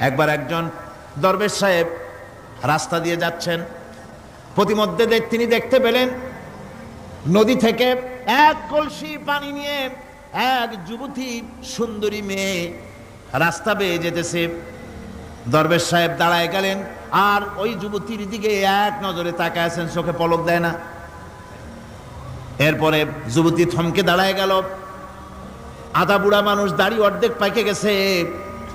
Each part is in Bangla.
একবার একজন দরবেশ সাহেব রাস্তা দিয়ে যাচ্ছেন, প্রতিমধ্যে তিনি দেখতে পেলেন নদী থেকে এক কলসি পানি নিয়ে এক যুবতী সুন্দরী মেয়ে রাস্তা বেয়ে যেতেছে। দরবেশ সাহেব দাঁড়ায় গেলেন আর ওই যুবতীর দিকে এক নজরে তাকায় আছেন, চোখে পলক দেয় না। এরপরে যুবতী থমকে দাঁড়ায় গেল। আধা বুড়া মানুষ, দাড়ি অর্ধেক পাইকে গেছে,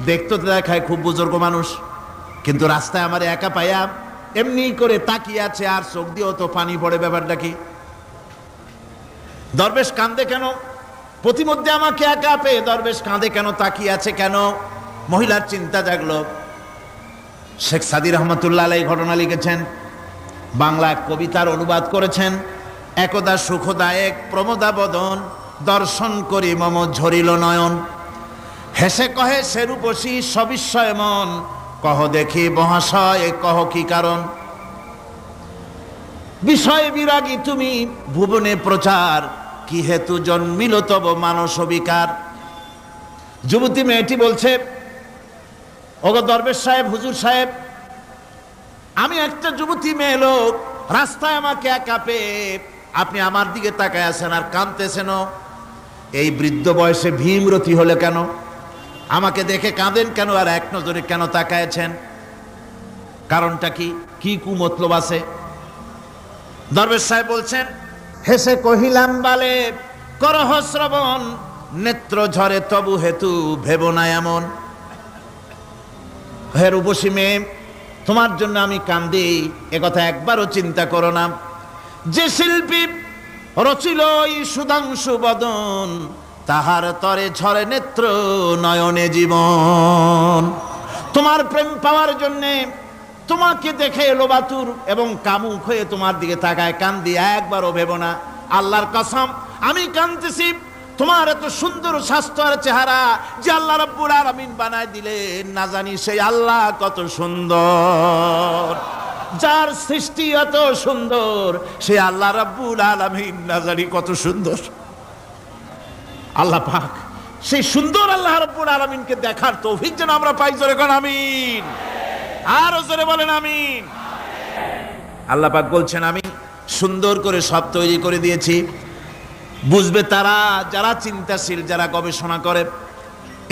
দেখতে দেখায় খুব বুজুর্গ মানুষ, কিন্তু রাস্তায় আমার একা পাইয়া এমনি করে তাকিয়ে আছে আর চোখ দিয়েও তো পানি পড়ে। ব্যাপারটা কি? দরবেশ কাঁদে কেন? প্রতিমধ্যে আমাকে একা পেয়ে দরবেশ কাঁদে কেন, তাকিয়ে আছে কেন? মহিলার চিন্তা জাগলো। শেখ সাদি রহমতুল্লাহ আলাইহি ঘটনা লিখেছেন, বাংলা কবিতার অনুবাদ করেছেন। একদা সুখদায়ক প্রমোদা বদন, দর্শন করি মম ঝরিল নয়ন। হেসে কহে সে রূপসী সবিস্ময় মন, কহ দেখি মহাশয় কহ কি কারণ। বিষয় বিরাগী তুমি ভুবনে প্রচার, কি হেতু জন্মিল তব মানস বিকার। যুবতী মেয়েটি বলছে, ওগো দরবেশ সাহেব, হুজুর সাহেব, আমি একটা যুবতী মেয়ে লোক, রাস্তায় আমাকে একা পেয়ে আপনি আমার দিকে তাকায় আছেন আর কাঁদতেছেন। এই বৃদ্ধ বয়সে ভীমরতি হলে কেন? আমাকে দেখে কাঁদেন কেন আর এক নজরে কেন তাকায়ছেন? কারণটা কি? কি কুমতলব আছে? দরবেশ সাহেব বলছেন, হেসে কহিলাম বালে করহ শ্রবণ, নেত্র ঝরে তবু হেতু ভেব না এমন। হে রূপসী মেয়ে, তোমার জন্য আমি কান্দি, একথা একবারও চিন্তা করো না। যে শিল্পী রচিল এই সুধাংশু বদন, তাহার তরে ঝরে নেত্র নয়নে জীবন। তোমার প্রেম পাওয়ার জন্যে তোমাকে দেখে লোবাতুর এবং কামুক হয়ে তোমার দিকে তাকায় কান্দি, একবারও ভেব না। আল্লাহর কসম, আমি কাঁদতেছি তোমার এত সুন্দর স্বাস্থ্য আর চেহারা যে আল্লাহ রাব্বুল আলামিন বানায় দিলেন, না জানি সেই আল্লাহ কত সুন্দর। যার সৃষ্টি এত সুন্দর সেই আল্লাহ রাব্বুল আলামিন না জানি কত সুন্দর। আল্লাহ পাক সেই সুন্দর আল্লাহ রাব্বুল আলামিনকে দেখার তৌফিক যেন আমরা পাই। জোরে কোন আমিন, আরো জোরে বলেন আমিন। আল্লাহ পাক বলছেন, আমি সুন্দর করে সব তৈরি করে দিয়েছি। বুঝবে তারা যারা চিন্তাশীল, যারা গবেষণা করে।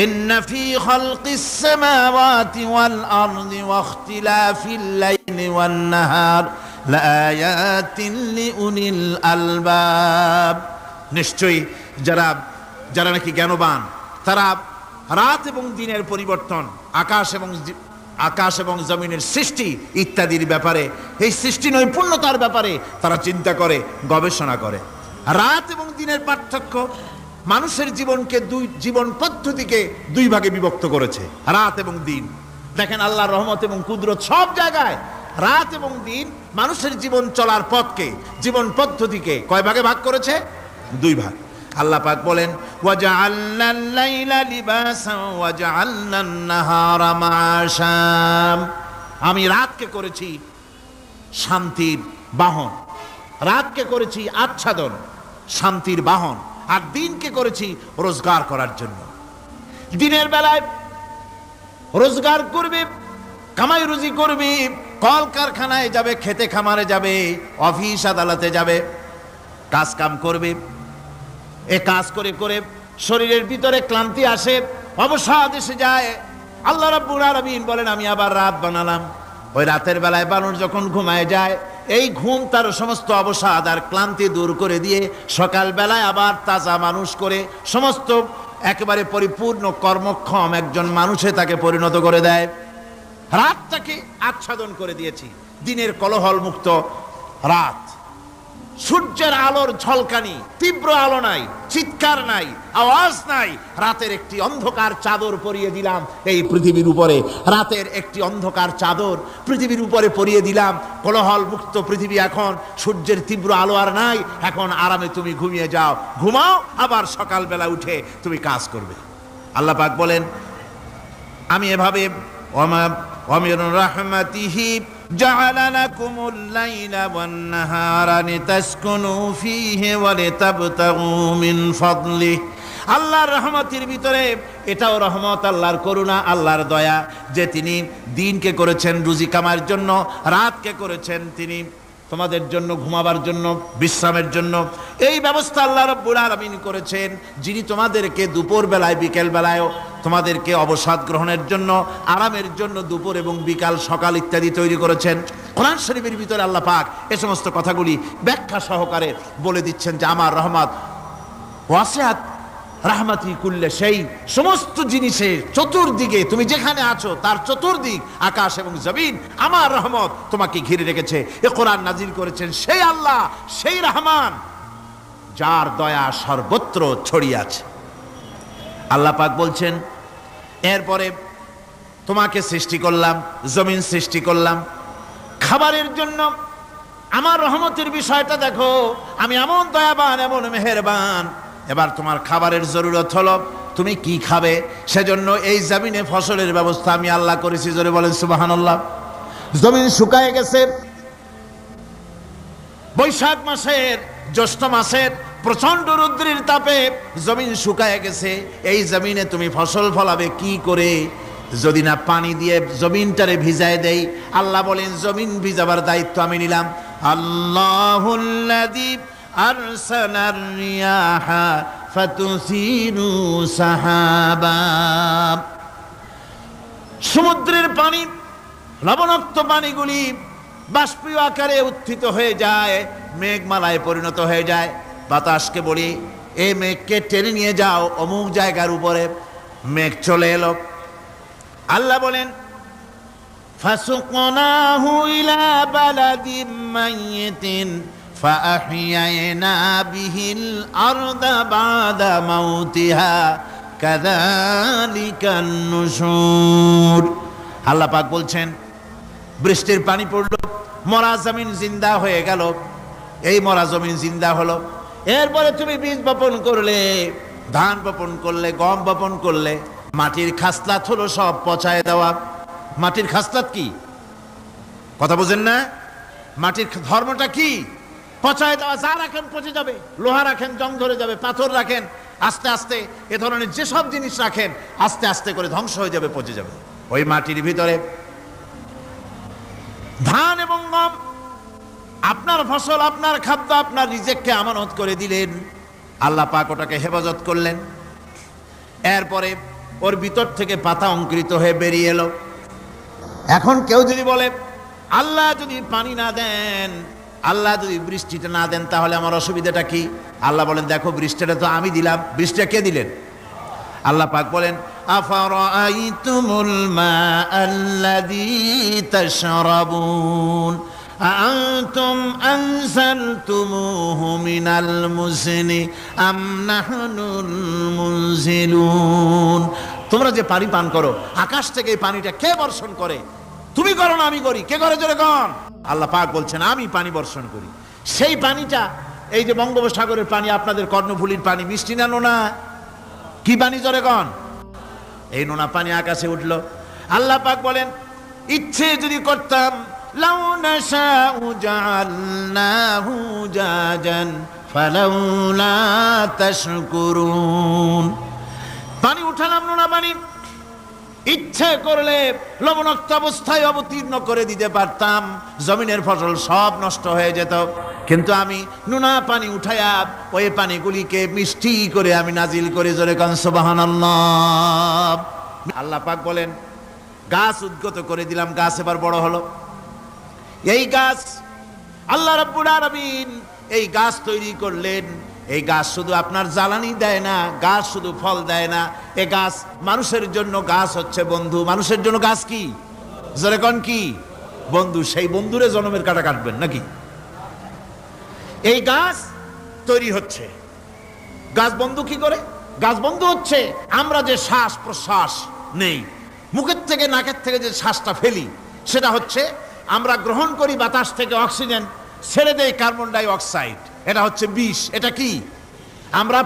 ইন্না ফি খালকিস সামাওয়াতি ওয়াল আরদি ওয়া ইখতিলাফিল লাইলি ওয়ান নাহার লাআয়াতিন লিউলিল আলবাব। নিশ্চয়ই যারা নাকি জ্ঞানবান, তারা রাত এবং দিনের পরিবর্তন, আকাশ এবং জমিনের সৃষ্টি ইত্যাদির ব্যাপারে, এই সৃষ্টি নৈপুণ্যতার ব্যাপারে তারা চিন্তা করে, গবেষণা করে। রাত এবং দিনের পার্থক্য মানুষের জীবনকে জীবন পদ্ধতিকে দুই ভাগে বিভক্ত করেছে, রাত এবং দিন। দেখেন আল্লাহর রহমত এবং কুদরত সব জায়গায়। রাত এবং দিন মানুষের জীবন চলার পথকে, জীবন পদ্ধতিকে কয় ভাগে ভাগ করেছে? দুই ভাগ। আল্লাহ পাক বলেন, ওয়াজআলনাল লাইলা লিবাসান ওয়াজআলনান নাহারা মাআশা। আমি রাতকে করেছি শান্তির বাহন, রাতকে করেছি আচ্ছাদন, শান্তির বাহন, আর দিনকে করেছি রোজগার করার জন্য। দিনের বেলায় রোজগার করবে, কামাই রুজি করবে, কল কারখানায় যাবে, খেতে খামারে যাবে, অফিস আদালতে যাবে, কাজ কাম করবে। এ কাজ করে করে শরীরের ভিতরে ক্লান্তি আসে, অবসাদ এসে যায়। আল্লাহ রাব্বুল আলামিন বলেন, আমি আবার রাত বানালাম। ওই রাতের বেলায় মানুষ যখন ঘুমায় যায়, এই ঘুম তার সমস্ত অবসাদ আর ক্লান্তি দূর করে দিয়ে সকাল বেলায় আবার তাজা মানুষ করে সমস্ত একেবারে পরিপূর্ণ কর্মক্ষম একজন মানুষে তাকে পরিণত করে দেয়। রাতটাকে আচ্ছাদন করে দিয়েছি, দিনের কোলাহল মুক্ত রাত। সূর্যের আলোর ঝলকানি, তীব্র আলো নাই, চিৎকার নাই, আওয়াজ নাই। রাতের একটি অন্ধকার চাদর পরিয়ে দিলাম এই পৃথিবীর উপরে। রাতের একটি অন্ধকার চাদর পৃথিবীর উপরে পরিয়ে দিলাম। কোলাহল মুক্ত পৃথিবী। এখন সূর্যের তীব্র আলো আর নাই। এখন আরামে তুমি ঘুমিয়ে যাও, ঘুমাও, আবার সকালবেলা উঠে তুমি কাজ করবে। আল্লাহ পাক বলেন, আমি এভাবে ومن رحمته جعل لكم الليل والنهار لتسكنوا فيه ولتبتغوا من فضله আল্লাহর রহমতের ভিতরে এটাও রহমত, আল্লাহর করুণা, আল্লাহর দয়া যে তিনি দিনকে করেছেন রুজি কামার জন্য, রাতকে করেছেন তিনি তোমাদের জন্য ঘুমাবার জন্য, বিশ্রামের জন্য। এই ব্যবস্থা আল্লাহ রাব্বুল আলামিন করেছেন, যিনি তোমাদেরকে দুপুর বেলায় বিকেল বেলায়ও তোমাদেরকে অবসাদ গ্রহণের জন্য, আরামের জন্য দুপুর এবং বিকাল সকাল ইত্যাদি তৈরি করেছেন। কোরআন শরীফের ভিতরে আল্লাহ পাক এ সমস্ত কথাগুলি ব্যাখ্যা সহকারে বলে দিচ্ছেন যে আমার রহমত ওয়াসিআত রাহমাতি কুল্লে, সেই সমস্ত জিনিসের চতুর্দিকে তুমি যেখানে আছো তার চতুর্দিক আকাশ এবং জমিন আমার রহমত তোমাকে ঘিরে রেখেছে। এ কোরআন নাজিল করেছেন সেই আল্লাহ, সেই রহমান যার দয়া সর্বত্র ছড়িয়ে আছে। আল্লাহ পাক বলছেন এরপরে তোমাকে সৃষ্টি করলাম, জমিন সৃষ্টি করলাম খাবারের জন্য। আমার রহমতের বিষয়টা দেখো, আমি এমন দয়াবান, এমন মেহেরবান। এবার তোমার খাবারের জরুরত হলো তুমি কি খাবে, সেজন্য এই জমিনে ফসলের ব্যবস্থা আমি আল্লাহ করেছি। জোরে বলেন সুবহানাল্লাহ। জমিন শুকায় গেছে, বৈশাখ মাসের জ্যৈষ্ঠ মাসের প্রচন্ড রৌদ্রের তাপে জমিন শুকায় গেছে। এই জমিনে তুমি ফসল ফলাবে কি করে যদি না পানি দিয়ে জমিনটারে ভিজায় দেই? আল্লাহ বলেন জমিন ভিজাবার দায়িত্ব আমি নিলাম। আল্লাহুল্লাযী আরসালার রিয়াহা ফাতুসিরু সাহাবা। সমুদ্রের পানি, লবণাক্ত পানিগুলি বাষ্পীয় আকারে উত্থিত হয়ে যায়, মেঘমালায় পরিণত হয়ে যায়। বাতাসকে বলি এই মেঘকে টেনে নিয়ে যাও অমুক জায়গার উপরে, মেঘ চলে এলো। আল্লাহ বলেন ফাসুকনাহু ইলা বালাদিম মাইয়িতিন ফাআহইয়ানা বিহিল আরদা বাদা মাউতিহা কাযালিকান নুশুর। আল্লাহ পাক বলছেন বৃষ্টির পানি পড়লো, মরা জমিন জিন্দা হয়ে গেল। এই মরা জমিন জিন্দা হলো। এরপরে তুমি বীজ বপন করলে, ধান বপন করলে, গম বপন করলে, মাটির খাসলাত হলো সব পচায় দেওয়া। মাটির খাসলাত কি? কথা বুঝেন না? মাটির ধর্মটা কি? পচায় দেওয়া। যা রাখেন পচে যাবে, লোহা রাখেন জং ধরে যাবে, পাথর রাখেন আস্তে আস্তে, এ ধরনের যেসব জিনিস রাখেন আস্তে আস্তে করে ধ্বংস হয়ে যাবে, পচে যাবে। ওই মাটির ভিতরে ধান এবং গম, আপনার ফসল, আপনার খাদ্য, আপনার রিজেককে আমানত করে দিলেন। আল্লাহ পাক ওটাকে হেফাজত করলেন। এরপরে ওর ভিতর থেকে পাতা অঙ্কুরিত হয়ে বেরিয়ে এলো। এখন কেউ যদি বলে আল্লাহ যদি পানি না দেন, আল্লাহ যদি বৃষ্টিটা না দেন, তাহলে আমার অসুবিধাটা কি? আল্লাহ বলেন দেখো বৃষ্টিটা তো আমি দিলাম। বৃষ্টিটা কে দিলেন? আল্লাহ পাক বলেন আফারাআইতুমুল মাআল্লাযী তাশরাবুন আআনতুম আনজালতুমুহু মিনাল মুজনি আম নাহনুল মুনজিলুন। তোমরা যে পানি পান করো, আকাশ থেকে এই পানিটা কে বর্ষণ করে? তুমি করো না আমি করি? কে করে জোরে কোন? আল্লাহ পাক বলছেন আমি পানি বর্ষণ করি। সেই পানিটা এই যে বঙ্গোপসাগরের পানি, আপনাদের কর্ণফুলীর পানি, মিষ্টি না নোনা? কি পানি জোরে কোন? এই নোনা পানি আকাশে উঠলো। আল্লাহ পাক বলেন ইচ্ছে যদি করতাম লাউ নাশাউ জাআলনাহু জাজান ফালাউলা তাশকুরুন। পানি উঠালাম নোনা পানি, ইচ্ছে করলে লবণাক্ত অবস্থায় অবতীর্ণ করে দিতে পারতাম, জমিনের ফসল সব নষ্ট হয়ে যেত। কিন্তু আমি নোনা পানি উঠায়া ওই পানিগুলিকে মিষ্টি করে আমি নাজিল করে জোরে কান সুবহানাল্লাহ। আল্লাহ পাক বলেন গাছ উদ্গত করে দিলাম, গাছ এবার বড় হলো। এই গাছ আল্লাহ রাব্বুল আলামিন এই গাছ তৈরি করলেন। এই গাছ শুধু আপনার জ্বালানি দেয় না, গাছ শুধু ফল দেয় না, এই গাছ মানুষের জন্য, গাছ হচ্ছে বন্ধু। মানুষের জন্য গাছ কি জোরে কোন? কি বন্ধু। সেই বন্ধুরে জন্মের কাটা কাটবেন নাকি? এই গাছ তৈরি হচ্ছে। গাছ বন্ধু কি করে? গাছ বন্ধু হচ্ছে আমরা যে শ্বাস প্রশ্বাস নেই, মুখের থেকে নাকের থেকে যে শ্বাসটা ফেলি, সেটা হচ্ছে আমরা গ্রহণ করি বাতাস থেকে অক্সিজেন, ছেড়ে দেয় কার্বন ডাই অক্সাইড। এটা হচ্ছে বিষ। এটা কি? আমরা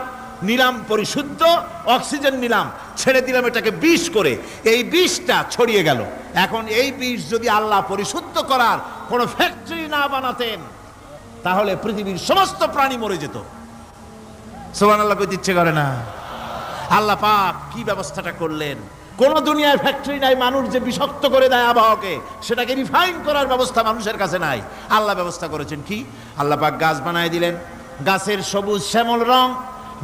নিলাম পরিশুদ্ধ অক্সিজেন, নিলাম, ছেড়ে দিলাম এটাকে বিষ করে। এই বিষটা ছড়িয়ে গেল। এখন এই বিষ যদি আল্লাহ পরিশুদ্ধ করার কোনো ফ্যাক্টরি না বানাতেন, তাহলে পৃথিবীর সমস্ত প্রাণী মরে যেত। সুবহানাল্লাহ কইতে ইচ্ছে করে না? আল্লাহ পাক কি ব্যবস্থাটা করলেন। কোন দুনিয়ায় ফ্যাক্টরি নাই মানুষ যে বিষাক্ত করে দেয় আবহাওয়াকে, সেটাকে রিফাইন করার ব্যবস্থা মানুষের কাছে নাই। আল্লাহ ব্যবস্থা করেছেন কি, আল্লাহ পাক গাছ বানায় দিলেন, গাছের সবুজ শ্যামল রং,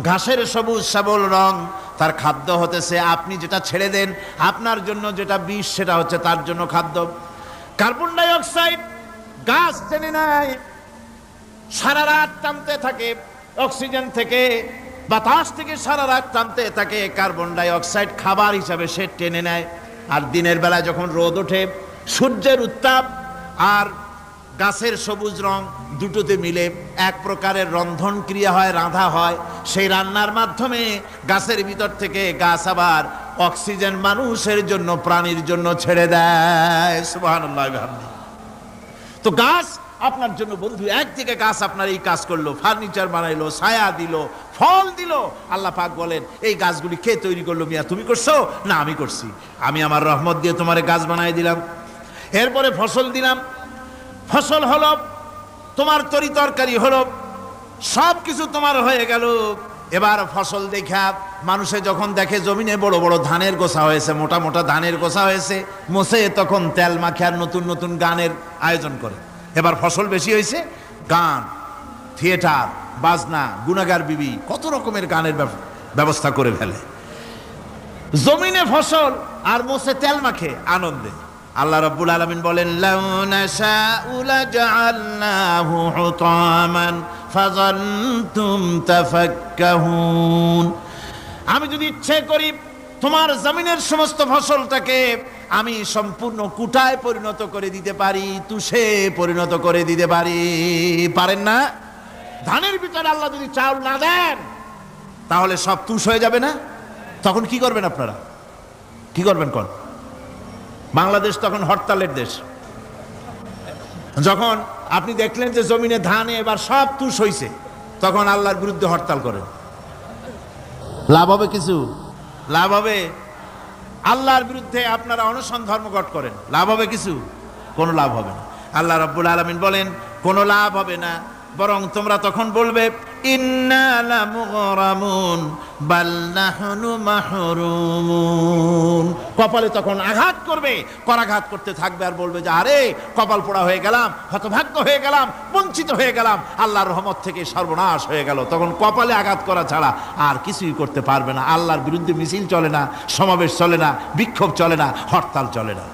ঘাসের সবুজ শ্যামল রং, তার খাদ্য হতেছে আপনি যেটা ছেড়ে দেন, আপনার জন্য যেটা বিষ সেটা হচ্ছে তার জন্য খাদ্য। কার্বন ডাই অক্সাইড গাছ টেনে নেয়, সারা রাত টানতে থাকে, অক্সিজেন থেকে বাতাস থেকে সারা রাত টানতে থাকে, কার্বন ডাই অক্সাইড খাবার হিসাবে সে টেনে নেয়। আর দিনের বেলায় যখন রোদ ওঠে, সূর্যের উত্তাপ আর গাছের সবুজ রং দুটোতে মিলে এক প্রকারের রন্ধন ক্রিয়া হয়, রাঁধা হয়। সেই রান্নার মাধ্যমে গাছের ভিতর থেকে গাছ আবার অক্সিজেন মানুষের জন্য, প্রাণীর জন্য ছেড়ে দেয়। সুবহানাল্লাহ। তো গাছ আপনার জন্য বন্ধু, একদিকে গাছ আপনার এই কাজ করলো, ফার্নিচার বানাইলো, ছায়া দিল, ফল দিল। আল্লাহ পাক বলেন এই গাছগুলি কে তৈরি করলো? মিয়া তুমি করছো? না আমি করছি। আমি আমার রহমত দিয়ে তোমারে গাছ বানাই দিলাম, এরপরে ফসল দিলাম, ফসল হলো, তোমার তরি তরকারি হলো, সব কিছু তোমার হয়ে গেল। এবার ফসল দেখা মানুষে যখন দেখে জমিনে বড় বড় ধানের গোছা হয়েছে, মোটা মোটা ধানের গোছা হয়েছে, মোছে তখন তেল মাখে আর নতুন নতুন গানের আয়োজন করে। এবার ফসল বেশি হয়েছে, গান, থিয়েটার, বাজনা, গুনাগার বিবি, কত রকমের গানের ব্যবস্থা করে ফেলে। জমিনে ফসল আর মোছে তেল মাখে আনন্দে। আল্লাহ রাব্বুল আলামিন বলেন লাউ নাশাউ লাজআলনাহু হুতামান ফাযালতুম তাফাক্কাহুন। আমি যদি ইচ্ছে করি তোমার জমিনের সমস্ত ফসলটাকে আমি সম্পূর্ণ কুটায় পরিণত করে দিতে পারি, তুষে পরিণত করে দিতে পারি। পারেন না? ধানের ভিতরে আল্লাহ যদি চাউল না দেন তাহলে সব তুষ হয়ে যাবে না? তখন কি করবেন আপনারা? কি করবেন? কোন বাংলাদেশ তখন হরতালের দেশ। যখন আপনি দেখলেন যে জমিনে ধানে এবার সব তুষ হইছে, তখন আল্লাহর বিরুদ্ধে হরতাল করেন। লাভ হবে কিছু? লাভ হবে? আল্লাহর বিরুদ্ধে আপনারা অনশন ধর্মঘট করেন, লাভ হবে কিছু? কোনো লাভ হবে না। আল্লাহ রাব্বুল আলামিন বলেন কোনো লাভ হবে না, বরং তোমরা তখন বলবে ইন্না লামুগরামুন বাল নাহনু মাহরুমুন। কপালে তখন আঘাত করবে, করাঘাত করতে থাকবে আর বলবে যে আরে কপাল পোড়া হয়ে গেলাম, হতভাগ্য হয়ে গেলাম, বঞ্চিত হয়ে গেলাম, আল্লাহর রহমত থেকে সর্বনাশ হয়ে গেল। তখন কপালে আঘাত করা ছাড়া আর কিছুই করতে পারবে না। আল্লাহর বিরুদ্ধে মিছিল চলে না, সমাবেশ চলে না, বিক্ষোভ চলে না, হরতাল চলে না।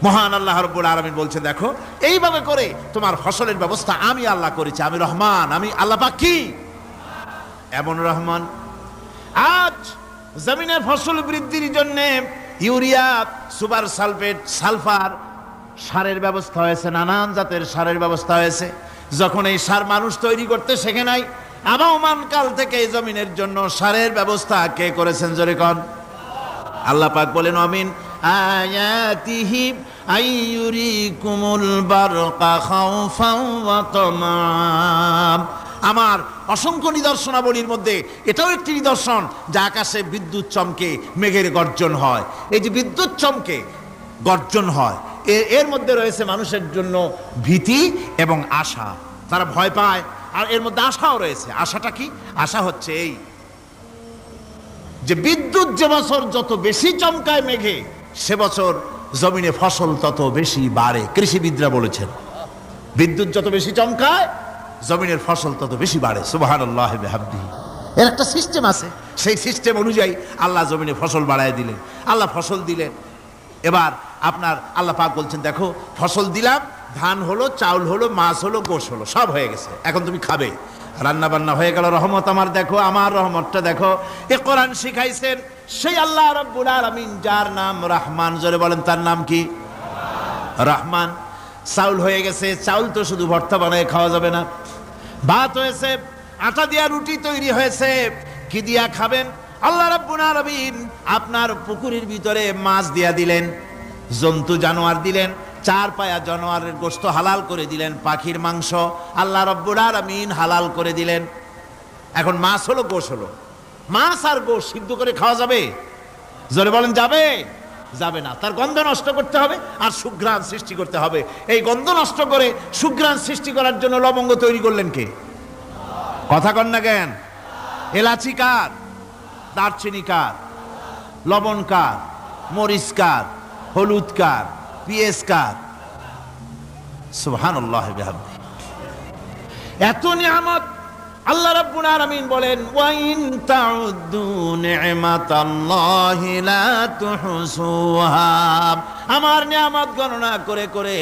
মহান আল্লাহ রাব্বুল আলামিন বলছে দেখো এইভাবে করে তোমার ফসলের ব্যবস্থা আমি আল্লাহ করেছি। আমি রহমান, আমি আল্লাহ পাক কি এমন রহমান। আজ জমিনে ফসল বৃদ্ধির জন্য ইউরিয়া, সুপার সালফেট, সালফার সারের ব্যবস্থা হয়েছে, নানান জাতের সারের ব্যবস্থা হয়েছে। যখন এই সার মানুষ তৈরি করতে শেখে নাই, আবহমান কাল থেকে এই জমিনের জন্য সারের ব্যবস্থা কে করেছেন? জোরে কোন? আল্লাহ পাক বলেন আমিন আয়াতিহি আইয়ুরিকুমুল বারকা খাউফাও ওয়া তামাম। আমার অসংখ্য নিদর্শনাবলীর মধ্যে এটাও একটি নিদর্শন যে আকাশে বিদ্যুৎ চমকে মেঘের গর্জন হয়। এই যে বিদ্যুৎ চমকে গর্জন হয়, এর মধ্যে রয়েছে মানুষের জন্য ভীতি এবং আশা। তারা ভয় পায় আর এর মধ্যে আশাও রয়েছে। আশাটা কি? আশা হচ্ছে এই যে বিদ্যুৎ যে বছর যত বেশি চমকায় মেঘে, সে বছর জমিনে ফসল তত বেশি বাড়ে। কৃষিবিদরা বলেছেন বিদ্যুৎ যত বেশি চমকায় জমিনের ফসল তত বেশি বাড়ে। সুবহানাল্লাহ ওয়া বিহামদিহি। এর একটা সিস্টেম আছে, সেই সিস্টেম অনুযায়ী আল্লাহ জমিনে ফসল বাড়ায় দিলেন। আল্লাহ ফসল দিলেন। এবার আপনার আল্লাহ পাক বলছেন দেখো ফসল দিলাম, ধান হলো, চাউল হলো, মাছ হলো, গোশ হলো, সব হয়ে গেছে, এখন তুমি খাবে। রান্না বান্না হয়ে গেল, রহমত আমার দেখো, আমার রহমতটা দেখো। এ কোরআন শিখাইছেন সেই আল্লাহ রাব্বুল আলামিন যার নাম রহমান। জোরে বলেন তার নাম কি? রহমান। চাউল হয়ে গেছে, চাউল তো শুধু ভর্তা বানায় খাওয়া যাবে না, ভাত হয়েছে, আটা দিয়া রুটি তৈরি হয়েছে, কি দিয়া খাবেন? আল্লাহ রাব্বুল আলামিন আপনার পুকুরের ভিতরে মাছ দিয়া দিলেন, জন্তু জানোয়ার দিলেন, চার পায়া জানোয়ারের গোশত হালাল করে দিলেন, পাখির মাংস আল্লাহ রাব্বুল আলামিন হালাল করে দিলেন। এখন মাছ হলো, গোশ হলো, মাছ আর গোশ সিদ্ধ করে খাওয়া যাবে? জোরে বলেন যাবে? যাবে না। তার গন্ধ নষ্ট করতে হবে আর সুঘ্রাণ সৃষ্টি করতে হবে। এই গন্ধ নষ্ট করে সুঘ্রাণ সৃষ্টি করার জন্য লবঙ্গ তৈরি করলেন কে? কথা কন না কেন? এলাচি কার? দারচিনি কার, লবণ কার, মরিচ কার, হলুদ কার, পেঁয়াজ কার? সুবহানাল্লাহ বিহামদি। এত নিয়ামত আল্লাহ রাব্বুল আলামিন বলেন, ওয়া ইন তাউদ্দু নি'মাতাল্লাহি লা তুহসুহা। আমার নিয়ামত গণনা করে করে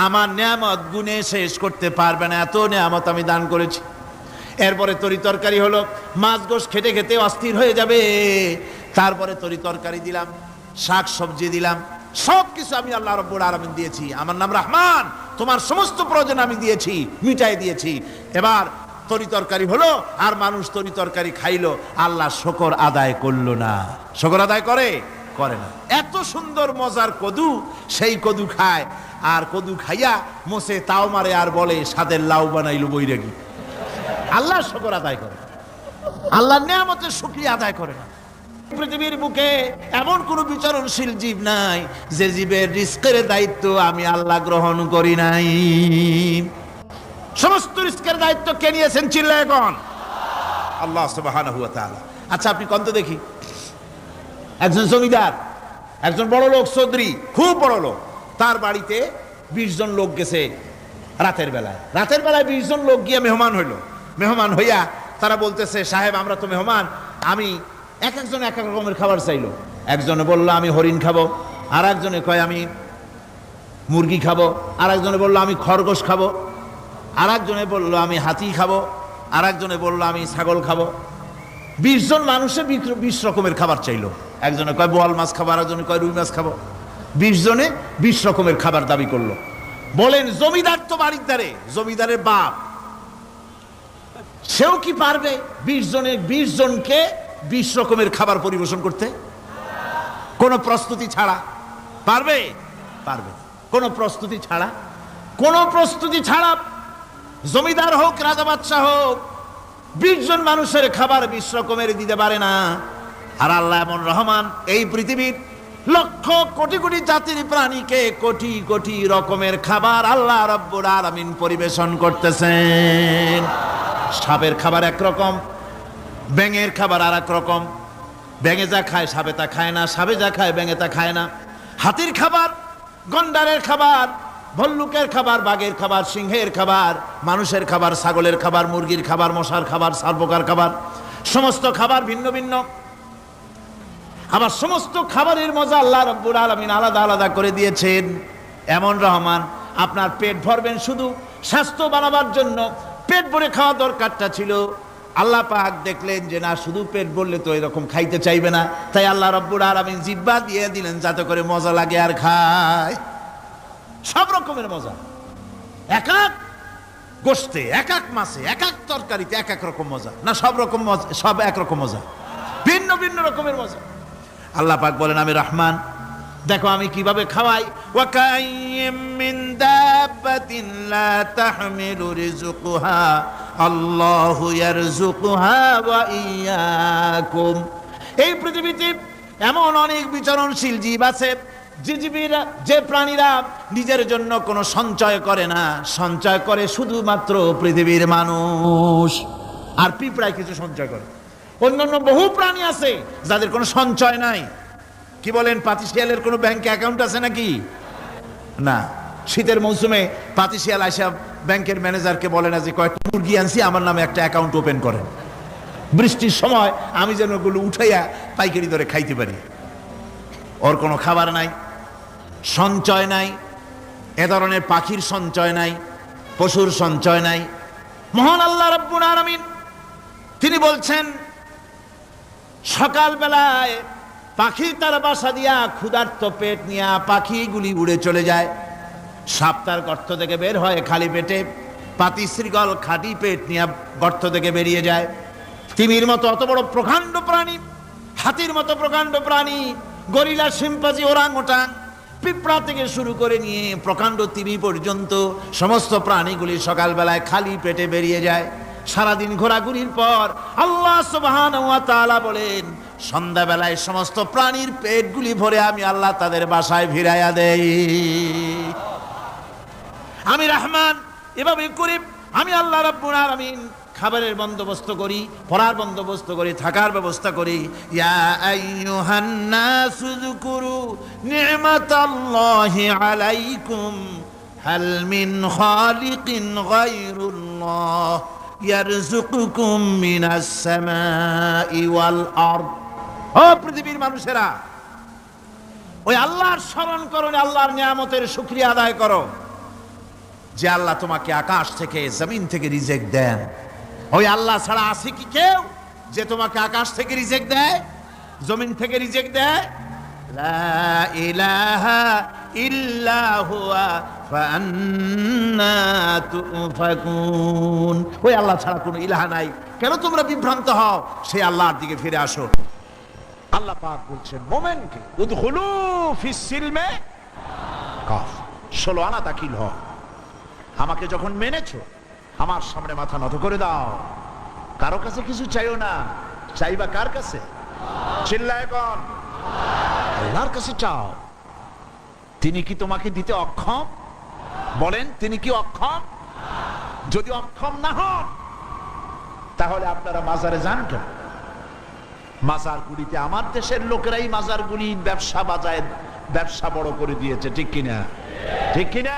আমার নিয়ামত গুণে শেষ করতে পারবে না, এত নিয়ামত আমি দান করেছি। এরপরে তরি তরকারি হলো, মাছ গোশ খেতে খেতে অস্থির হয়ে যাবে, তারপরে তরি তরকারি দিলাম, শাক সবজি দিলাম, সব কিছু আমি আল্লাহ রাব্বুল আলামিন দিয়েছি। আমার নাম রহমান, তোমার সমস্ত প্রয়োজন আমি দিয়েছি, মিটাই দিয়েছি। এবার তরি তরকারি হলো, আর মানুষ তরি তরকারি খাইলো, আল্লাহ শুকর আদায় করলো না। শুকর আদায় করে না। এত সুন্দর মজার কদু, সেই কদু খায়, আর কদু খাইয়া মোসে তাও মারে, আর বলে স্বাদের লাউ বানাইলো বৈরাগী। আল্লাহ শুকর আদায় করে, আল্লাহর নিয়ামতের শুকরিয়া আদায় করে না। পৃথিবীর বুকে এমন কোন বিচরণশীল জীব নাই যে জীবের রিস্কের দায়িত্ব আমি আল্লাহ গ্রহণ করি নাই। সমস্ত রিস্কের দায়িত্ব কে নিয়েছেন? চিল্লায় কোন? আল্লাহ সুবহানাহু ওয়া তাআলা। আচ্ছা আপনি কোন তো দেখি, একজন জমিদার, একজন বড় লোক, চৌধুরী, খুব বড় লোক, তার বাড়িতে 20 জন লোক গেছে রাতের বেলায়। 20 জন লোক গিয়ে মেহমান হইল। মেহমান হইয়া তারা বলতেছে, সাহেব আমরা তো মেহমান, আমি এক একজন এক এক রকমের খাবার চাইলো। একজনে বলল আমি হরিণ খাবো, আর একজনে কয় আমি মুরগি খাবো, আর একজনে বললো আমি খরগোশ খাবো, আর একজনে বললো আমি হাতি খাবো, আর একজনে বললো আমি ছাগল খাবো। 20 জন মানুষে 20 রকমের খাবার চাইলো। একজনে কয় বোয়াল মাছ খাবো, আর একজনে কয় রুই মাছ খাবো। 20 জনে 20 রকমের খাবার দাবি করলো। বলেন জমিদার তো বাড়ির ধারে, জমিদারের বাপ, সেও কি পারবে 20 জনকে 20 রকমের খাবার পরিবেশন করতে? কোন প্রস্তুতি ছাড়া পারবে? কোন প্রস্তুতি ছাড়া জমিদার হোক, রাজা বাদশাহ হোক, 20 জন মানুষের খাবার 20 রকমের দিতে পারে না। আর আল্লাহ এমন রহমান, এই পৃথিবীর লক্ষ কোটি কোটি জাতির প্রাণীকে কোটি কোটি রকমের খাবার আল্লাহ রাব্বুল আলামিন পরিবেশন করতেছেন। সাপের খাবার একরকম, ব্যাঙের খাবার আর এক রকম। ব্যাঙে যা খায় সাপে তা খায় না, সাপে যা খায় ব্যাঙে তা খায় না। হাতির খাবার, গন্ডারের খাবার, ভল্লুকের খাবার, বাঘের খাবার, সিংহের খাবার, মানুষের খাবার, ছাগলের খাবার, মুরগির খাবার, মশার খাবার, সারপোকার খাবার, সমস্ত খাবার ভিন্ন ভিন্ন। আবার সমস্ত খাবারের মজা আল্লাহ রাব্বুল আলামিন আলাদা আলাদা করে দিয়েছেন। এমন রহমান, আপনার পেট ভরবেন শুধু স্বাস্থ্য বানাবার জন্য, পেট ভরে খাওয়া দরকারটা ছিল। আল্লাহ পাক দেখলেন যে না, শুধু পেট ভরলে তো এরকম খাইতে চাইবে না, তাই আল্লাহ রাব্বুল আলামিন জিহ্বা দিয়ে দিলেন যাতে করে মজা লাগে আর খায়। সব রকমের মজা, এক এক গোশতে, এক এক মাছে, এক এক তরকারিতে এক এক রকম মজা না, সব রকম মজা, সব একরকম মজা, ভিন্ন ভিন্ন রকমের মজা। আল্লাহ পাক বলেন আমি রহমান, দেখো আমি কিভাবে খাওয়াই। ওয়া কাইয়্যিম মিন দাব্বাতিন লা তাহমিলু রিজকুহা আল্লাহু ইয়ারযুকুহা ওয়া ইয়্যাকুম। এই পৃথিবীতে এমন অনেক বিচরণশীল জীব আছে যে প্রাণীরা নিজের জন্য কোনো সঞ্চয় করে না, সঞ্চয় করে শুধুমাত্র পৃথিবীর মানুষ। আর পিঁপড়ায় কিছু সঞ্চয় করে। অন্যান্য বহু প্রাণী আছে যাদের কোনো সঞ্চয় নাই। কি বলেন, পাতিশিয়ালের কোনো ব্যাংকে অ্যাকাউন্ট আছে নাকি? না। শীতের মৌসুমে পাতিশিয়াল আইসা ব্যাংকের ম্যানেজারকে বলে না যে কয়েকটা মুরগি আনছি, আমার নামে একটা অ্যাকাউন্ট ওপেন করেন, বৃষ্টির সময় আমি যেন ওগুলো উঠাইয়া পাইকারি দরে খাইতে পারি। ওর কোনো খাবার নাই, সঞ্চয় নাই। এ ধরনের পাখির সঞ্চয় নাই, পশুর সঞ্চয় নাই। মহান আল্লাহ রাব্বুল আলামিন তিনি বলছেন, সকালবেলায় পাখি তার বাসা দিয়া ক্ষুধার্ত পেট নিয়ে পাখিগুলি উড়ে চলে যায়। সাপ তার গর্ত থেকে বের হয় খালি পেটে, পাতি শ্রীগল খাঁটি পেট নিয়ে গর্ত থেকে বেরিয়ে যায়। তিমির মতো অত বড় প্রকাণ্ড প্রাণী, হাতির মতো প্রকাণ্ড প্রাণী, গরিলা, শিম্পাঞ্জি, ওরাংওটাং, পিঁপড়া থেকে শুরু করে নিয়ে প্রকাণ্ড তিমি পর্যন্ত সমস্ত প্রাণীগুলি সকালবেলায় খালি পেটে বেরিয়ে যায়। সারাদিন ঘোরাঘুরির পর আল্লাহ সুবহানাহু ওয়া তাআলা বলেন, সন্ধ্যাবেলায় সমস্ত প্রাণীর পেটগুলি ভরে আমি আল্লাহ তাদের বাসায় ফিরাইয়া দেই। আমি রহমান, এভাবে করে আমি আল্লাহ রাব্বুল আলামিন খাবারের বন্দোবস্ত করি, পড়ার বন্দোবস্ত করি, থাকার ব্যবস্থা করি। ইয়া আইয়ুহান নাসু যকুরু নি'মাতাল্লাহি আলাইকুম হাল মিন খালিকিন গায়রুল্লাহ ইয়ারযুকুকুম মিনাস সামাই ওয়াল আরদ। ও পৃথিবীর মানুষেরা, ওই আল্লাহর স্মরণ করো, আল্লাহর নিয়ামতের শুকরিয়া আদায় করো যে আল্লাহ তোমাকে আকাশ থেকে জমিন থেকে রিজিক দেন। ওই আল্লাহ ছাড়া আছে কি কেউ যে তোমাকে আকাশ থেকে রিজিক দেয়, জমিন থেকে রিজিক দেয়? লা ইলাহা ইল্লা হুয়া ফাআন্না তুফাকুন। ওই আল্লাহ ছাড়া কোনো ইলাহা নাই, কেন তোমরা বিভ্রান্ত হও? সেই আল্লাহর দিকে ফিরে আসো। আল্লাহ পাক বলছেন মুমিনকে উদখুলু ফিস সিলমে কাফ, 16 আনা দাখিল হও। আমাকে যখন মেনেছো, আমার সামনে মাথা নত করে দাও। কারো কাছে কিছু চাইও না, চাইবা কার কাছে? চিল্লায় কোন? আল্লাহর কাছে চাও। তিনি কি তোমাকে দিতে অক্ষম? বলেন, তিনি কি অক্ষম? যদি অক্ষম না হন তাহলে আপনারা মাজারে যান কেন? মাজারগুলিতে আমার দেশের লোকেরাই মাজারগুলি ব্যবসা বাজায়, ব্যবসা বড় করে দিয়েছে, ঠিক কিনা? ঠিক কিনা?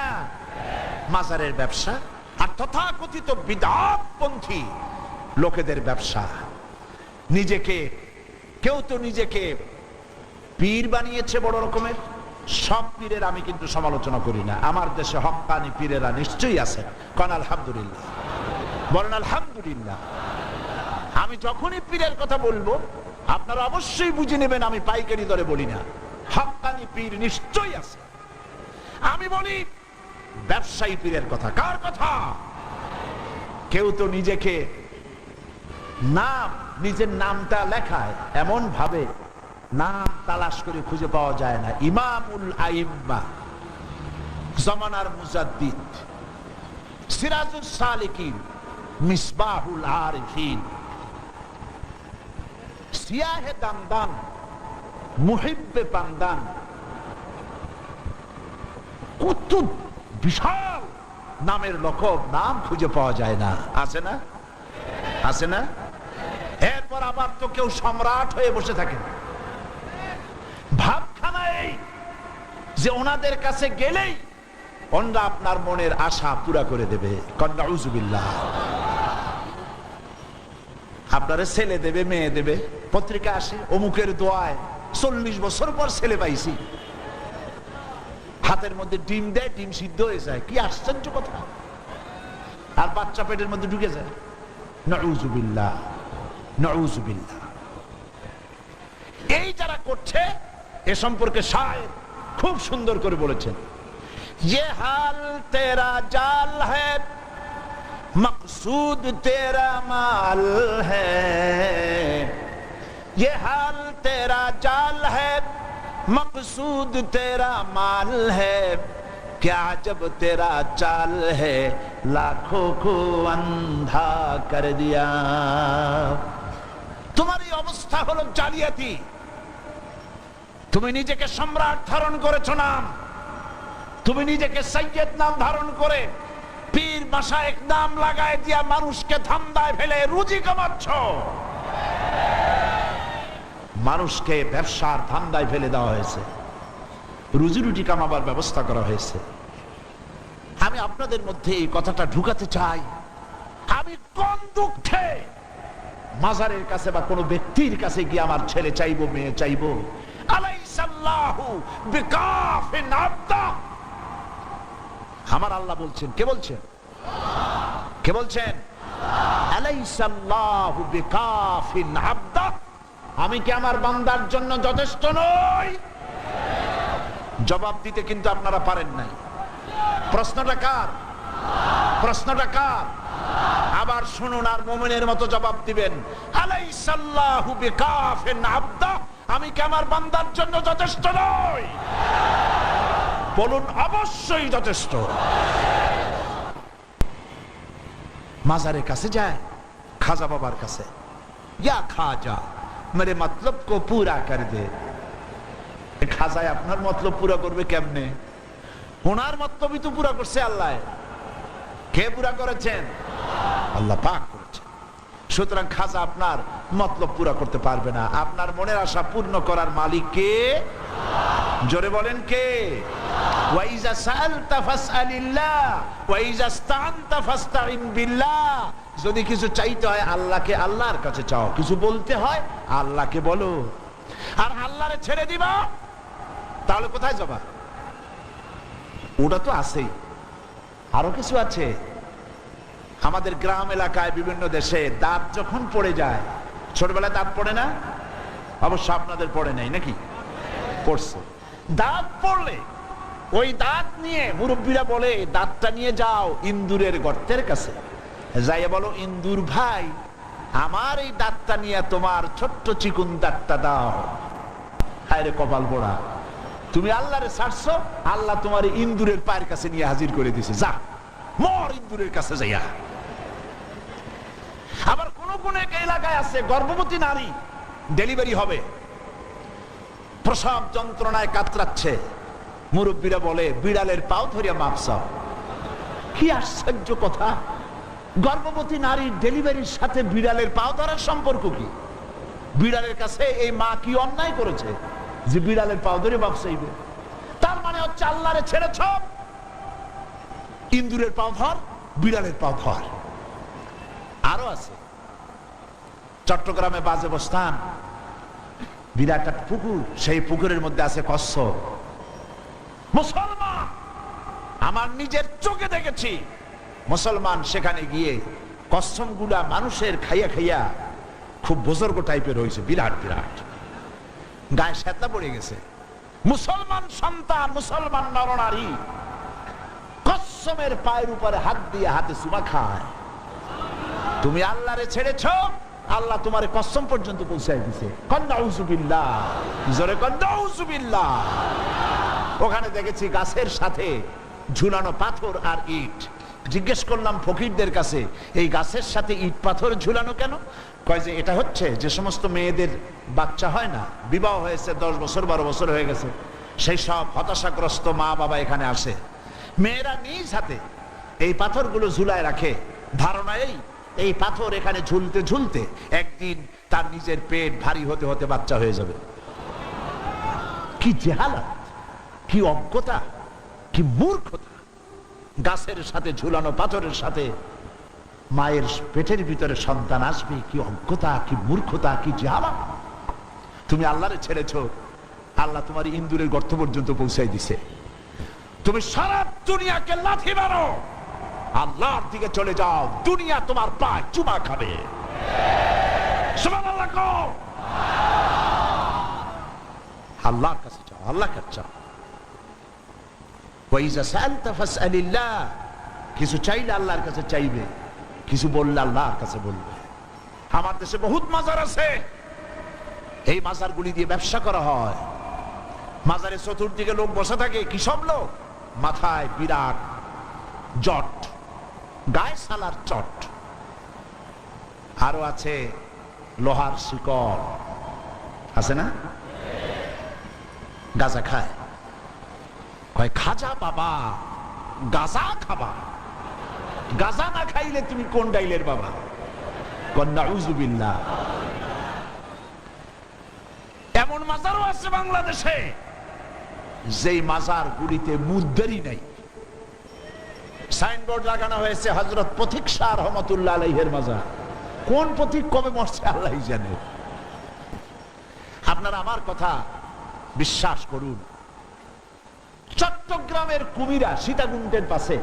মাজারের ব্যবসা আর তথাকথিত বিদআতপন্থী লোকেদের ব্যবসা। নিজেকে কেউ তো নিজেকে পীর বানিয়েছে বড় রকমের। সব পীরের আমি কিন্তু সমালোচনা করি না, আমার দেশে হক্কানি পীরেরা নিশ্চয়ই আছে। কারণ আলহামদুলিল্লাহ, বলেন আলহামদুলিল্লাহ। আমি যখনই পীরের কথা বলবো আপনারা অবশ্যই বুঝে নেবেন আমি পাইকারি দরে বলি না, হক্কানি পীর নিশ্চয়ই আছে। আমি বলি ব্যবসায়ী পীরের কথা। কার কথা? কেউ তো নিজেকে নাম, নিজের নামটা লেখায় এমন ভাবে নাম তালাশ করে খুঁজে পাওয়া যায় না। ইমামুল আইম্মা, জামানার মুজাদ্দিদ, সিরাজুস সালিকিন, মিসবাহুল আরিফিন, সিয়াহে দামদান, মুহিব্বে পান্দান, কত বিশাল নামের লকব, নাম খুঁজে পাওয়া যায় না। আছে না? আছে না? এরপর আবার তো কেউ সম্রাট হয়ে বসে থাকে। ভাবখানা এই যে ওনাদের কাছে গেলেই ওনারা আপনার মনের আশা পুরা করে দেবে। নাউজুবিল্লাহ। আপনারা ছেলে দেবে, মেয়ে দেবে, পত্রিকা আসে অমুকের দোয়ায় 40 বছর পর ছেলে পাইছি। হাতের মধ্যে ডিম দেয়, ডিম সিদ্ধ হয়ে যায়। কি আশ্চর্য কথা! আর বাচ্চা পেটের মধ্যে ঢুকে যায়। নাউজুবিল্লাহ, নাউজুবিল্লাহ। এই যারা করছে এ সম্পর্কে শায়ের খুব সুন্দর করে বলেছেন, ये हाल तेरा जाल है मकसूद तेरा माल है, ये हाल तेरा जाल है मकसूद तेरा माल है, क्या जब तेरा चाल है लाखों को अंधा कर दिया। तुम्हारी अवस्था হলো জালিয়াতি। তুমি নিজেকে সম্রাট ধারণ করেছো নাম, তুমি নিজেকে সৈয়দ নাম ধারণ করে পীর মাশায়েখ নাম লাগায় দিয়া মানুষকে ধান্দায় ফেলে রুজি কামাচ্ছ। মানুষকে ব্যবসার ধান্দায় ফেলে দেওয়া হয়েছে, রুজি রুটি কামাবার ব্যবস্থা করা হয়েছে। আমি আপনাদের মধ্যে এই কথাটা ঢুকাতে চাই, আমি কোন দুঃখে মাজারের কাছে বা কোনো ব্যক্তির কাছে গিয়ে আমার ছেলে চাইবো, মেয়ে চাইবো? আলাইসাল্লাহু বিকাফিন আবদা। আমার আল্লাহ বলছেন, কে বলছেন? কে বলছেন? আলাইসাল্লাহু বিকাফিন আবদা। আমি কি আমার বান্দার জন্য যথেষ্ট নই? জবাব দিতে কিন্তু আপনারা পারেন নাই। প্রশ্নটা কার? প্রশ্নটা কার? আবার শুনুন আর মুমিনের মতো জবাব দিবেন। আলাইসাল্লাহু বিকাফিন আবদা। আমি কি আমার বান্দার জন্য যথেষ্ট নই? বলুন অবশ্যই যথেষ্ট। মাজারের কাছে যায়, খাজা বাবার কাছে, ইয়া খাজা মেরে মতলব কো পুরা কর দে। খাজায় আপনার মতলব পুরা করবে কেমনে? ওনার মতলবই তো পুরা করছে আল্লাহ। কে পুরা করেছেন? আল্লাহ পাক করেছেন। সুতরাং খাজা আপনার মতলব পুরা করতে পারবে না। আপনার মনের আশা পূর্ণ করার মালিক কে? জোরে বলেন কে? ওয়াইজা সাআলতা ফাসআলিল্লাহ ওয়াইজা ইসতাআনতা ফাসতাইন বিল্লাহ। যদি কিছু চাইতে হয় আল্লাহকে, আল্লাহর কাছে চাও। কিছু বলতে হয় আল্লাহকে বলো। আর আল্লাহরে ছেড়ে দিবা তাহলে কোথায় যাবা? ওটা তো আছেই, আরো কিছু আছে। আমাদের গ্রাম এলাকায় বিভিন্ন দেশে দাঁত যখন পড়ে যায়, ছোটবেলায় দাঁত পড়ে না? অবশ্য আপনাদের পড়ে নাই নাকি? পড়ছে। দাঁত পড়লে ওই দাঁত নিয়ে মুরব্বীরা বলে দাঁতটা নিয়ে যাও ইন্দুরের গর্তের কাছে, যাইয়া বলো ইন্দুর ভাই আমার এই দাঁতটা নিয়ে তোমার ছোট্ট চিকুন দাঁতটা দাও। হায় রে কপাল পোড়া, তুমি আল্লাহরে ছাড়ছো, আল্লাহ তোমার ইন্দুরের পায়ের কাছে নিয়ে হাজির করে দিছে। যা মর ইন্দুরের কাছে যাইয়া। আবার কোন কোন এলাকায় আছে গর্ভবতী নারী ডেলিভারি হবে, প্রসব যন্ত্রণায় কাতরাচ্ছে, মুরব্বীরা বলে বিড়ালের পাও ধরিয়া মাপ চাও। কি আশ্চর্য কথা! গর্ভবতী নারীর ডেলিভারির সাথে বিড়ালের পাও ধরার সম্পর্ক কি? বিড়ালের কাছে এই মা কি অন্যায় করেছে যে বিড়ালের পাও ধরে মাপ চাইবে? তার মানে হচ্ছে আল্লাহরে ছেড়েছ, ইন্দুরের পাও ধর, বিড়ালের পাও ধর। আরো আছে চট্টগ্রামে বাজে বস্তান, বিরাট একটা পুকুর, সেই পুকুরের মধ্যে আছে কচ্ছপ। মুসলমান, আমার নিজের চোখে দেখেছি মুসলমান সেখানে গিয়ে কচ্ছপ গুলা মানুষের খাইয়া খাইয়া খুব বুজুর্গ টাইপের হয়েছে, বিরাট বিরাট, গায়ে শ্বেতা পড়ে গেছে। মুসলমান সন্তান, মুসলমান নরনারী কচ্ছপের পায়ের উপরে হাত দিয়ে হাতে চুমা খায়। তুমি আল্লাহরে ছেড়েছ, আল্লাহ তোমার কসম পর্যন্ত পৌঁছায় দিছে। নাউযুবিল্লাহ, জোরে কন নাউযুবিল্লাহ। ওখানে দেখেছি গাছের সাথে ঝুলানো পাথর আর ইট। জিজ্ঞেস করলাম ফকিরদের কাছে, এই গাছের সাথে ইট পাথর ঝুলানো কেন? কয় যে এটা হচ্ছে যে সমস্ত মেয়েদের বাচ্চা হয় না, বিবাহ হয়েছে 10 বছর 12 বছর হয়ে গেছে, সেই সব হতাশাগ্রস্ত মা বাবা এখানে আসে, মেয়েরা নিজ হাতে এই পাথরগুলো ঝুলায় রাখে, ধারণা এই পাথর এখানে ঝুলতে ঝুলতে একদিন তার নিজের পেট ভারী হতে হতে বাচ্চা হয়ে যাবে। কি জেহালাত, কি অজ্ঞতা, কি মূর্খতা! গাছের সাথে ঝুলানো পাথরের সাথে মায়ের পেটের ভিতরে সন্তান আসবে, কি অজ্ঞতা, কি মূর্খতা, কি জেহালাত! তুমি আল্লাহরে ছেড়েছো, আল্লাহ তোমার ইন্দুরের গর্ত পর্যন্ত পৌঁছাই দিছে। তুমি সারা দুনিয়াকে লাথি মারো, আল্লাহর দিকে চলে যাও, দুনিয়া তোমার পায়ে চুমা খাবে। সুবহানাল্লাহ কও। আল্লাহর কাছে যাও, আল্লাহর কাছে যাও। ওয়াইজা সাআলতা ফাসআলিল্লাহ, কিছু চাইলে আল্লাহর কাছে চাইবে, কিছু বললে আল্লাহর কাছে বলবে। আমার দেশে বহুত মাজার আছে, এই মাজারগুলি দিয়ে ব্যবসা করা হয়। মাজারের চতুর্দিকে লোক বসে থাকে, কি সব লোক, মাথায় বিরাট জট, গায়ে সালার চট, আরো আছে লোহার শিকল, আছে না? গাঁজা খায়। কয় খাজা বাবা গাঁজা খাবা, গাঁজা না খাইলে তুমি কোন ডাইলের বাবা? নাউযুবিল্লাহ। এমন মাজারও আছে বাংলাদেশে যেই মাজার গুলিতে মুদ্দারি নাই, সাইনবোর্ড লাগানো হয়েছে হযরত পথিক শাহ রহমাতুল্লাহ আলাইহির মাজার। কোন পথিক কবে মরছে আল্লাহই জানে। আপনারা আমার কথা বিশ্বাস করুন, চট্টগ্রামের কুমিরা সীতাকুণ্ডের পাশে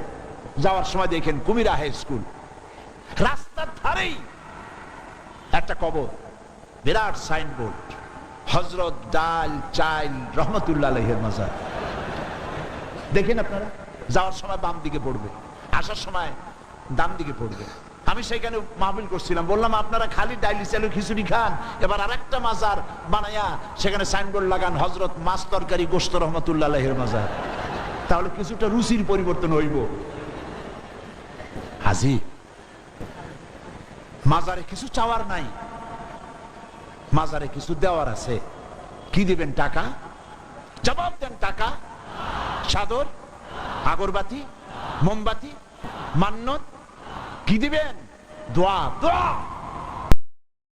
যাওয়ার সময় দেখেন কুমিরা হাই স্কুল, রাস্তার ধারেই একটা কবর, বিরাট সাইনবোর্ড, হযরত ডাল চাইল রহমাতুল্লাহ আলাইহির মাজার। দেখেন আপনারা, যাওয়ার সময় বাম দিকে পড়বে, আসার সময় ডান দিকে পড়বে। আমি সেখানে মাহফিল করছিলাম, বললাম আপনারা খালি ডাইলি চালু খিচুড়ি খান, এবার আরেকটা মাজার বানায়া সেখানে সাইনবোর্ড লাগান হযরত মাছ তরকারি গোশত রহমাতুল্লাহ আলাইহির মাজার, তাহলে কিছুটা রুচির পরিবর্তন হইব। হাজি মাজারে কিছু চাওয়ার নাই, মাজারে কিছু দেওয়ার আছে। কি দিবেন? টাকা? জবাব দেন। টাকা, চাদর, আগরবাতি, মোমবাতি, মান্নত, কি দিবেন? দোয়া। দোয়া